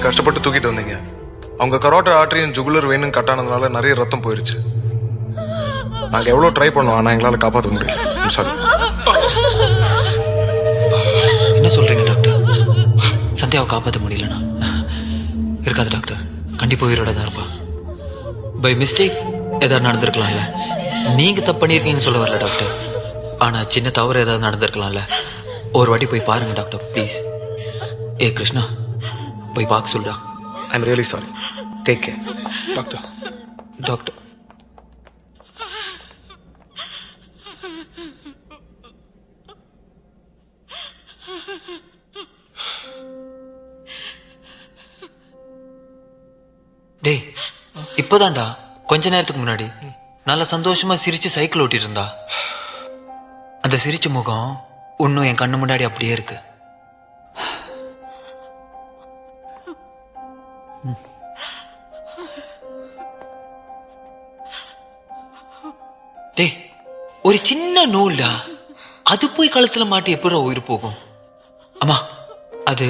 கஷ்டப்பட்டு தூக்கிட்டு வந்தீங்க. அவங்க கரோட்டா ஆர்டரியும் ஜுகுலர் வெயினும் கட்டானதுனால நிறைய ரத்தம் போயிருச்சு. நாங்க எவ்வளவு ட்ரை பண்ணோம், ஆனா எங்களால காப்பாற்ற முடியல. சாரி. என்ன சொல்றீங்க டாக்டர்? சந்தியாவை காப்பாற்ற முடியலனா? இருக்காது டாக்டர், கண்டிப்பா உயிரோட தான் இருப்பா. பை மிஸ்டேக் ஏதாவது நடந்திருக்கலாம்ல. நீங்க தப்பு பண்ணியிருக்கீங்கன்னு சொல்ல வரல டாக்டர், ஆனா சின்ன தவறு ஏதாவது நடந்திருக்கலாம்ல. ஒரு வாட்டி போய் பாருங்க டாக்டர் ப்ளீஸ். ஏ கிருஷ்ணா, போய் பார்க்க சொல்றா. I am really sorry. Take care. Doctor doctor டேய், இப்பதான்டா கொஞ்ச நேரத்துக்கு முன்னாடி நல்லா சந்தோஷமா சிரிச்சு சைக்கிள் ஓட்டிட்டு இருந்தா. அந்த சிரிச்ச முகம் இன்னும் என் கண்ணு முன்னாடி அப்படியே இருக்கு. டேய், ஒரு சின்ன நூல்டா, அது போய் கழுத்துல மாட்டி எப்படா உயிர் போகும்? அம்மா, அது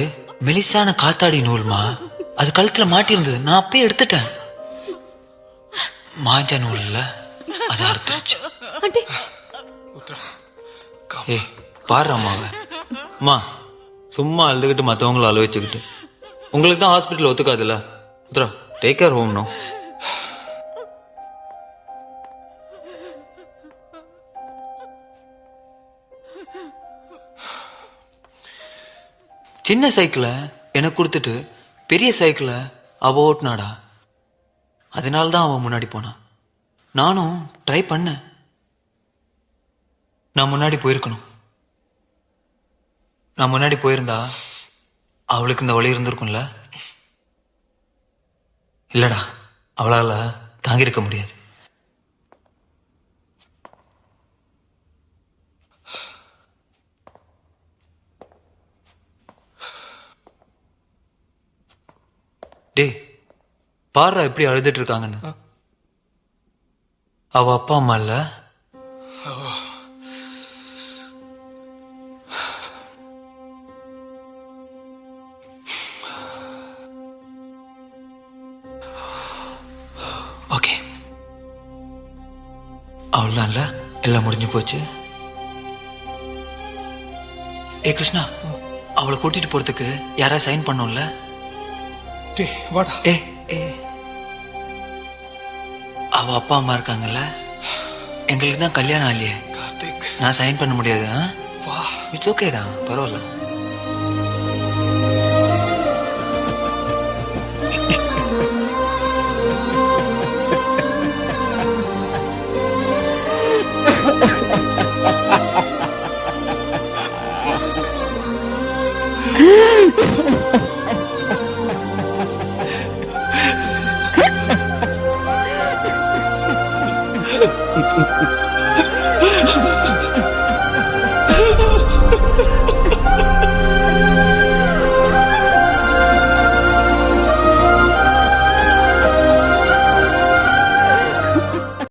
மெலிசான காத்தாடி நூல்மா. அது கழுத்துல மாட்டி இருந்தது, நான் அப்பயே எடுத்துட்டேன். மாஞ்ச நூல் இல்ல, அது அறுத்துருச்சு. ஏய் பாரு அம்மாவை. அம்மா சும்மா அழுதுகிட்டு மற்றவங்கள அழ வச்சுக்கிட்டு உங்களுக்கு தான் ஹாஸ்பிட்டல் ஒத்துக்காதுல்ல. Uthra, take care home no. சின்ன சைக்கிளை எனக்கு கொடுத்துட்டு பெரிய சைக்கிளை அவ ஓட்டினாடா. அதனால தான் அவன் முன்னாடி போனான். நானும் ட்ரை பண்ணேன். நான் முன்னாடி போயிருக்கணும். நான் முன்னாடி போயிருந்தா அவளுக்கு இந்த வழி இருந்திருக்கும்ல. இல்லடா, அவளால தாங்கியிருக்க முடியாது. டேய் பாரு எப்படி அழுதுட்டு இருக்காங்கன்னு. அவ அப்பா அம்மா இல்ல. ஓகே, அவ்வளவுதான் இல்ல, எல்லாம் முடிஞ்சு போச்சு. ஏ கிருஷ்ணா, அவளை கூட்டிட்டு போறதுக்கு யாராவது சைன் பண்ணோம்ல. டேய் வாடா. ஏ ஏ அவ அப்பா அம்மா இருக்காங்கல்ல, எங்களுக்கு தான் கல்யாணம் ஆகலையே. கார்த்திக் நான் சைன் பண்ண முடியாது. வா. இட்ஸ் ஓகேடா, பரவாயில்ல.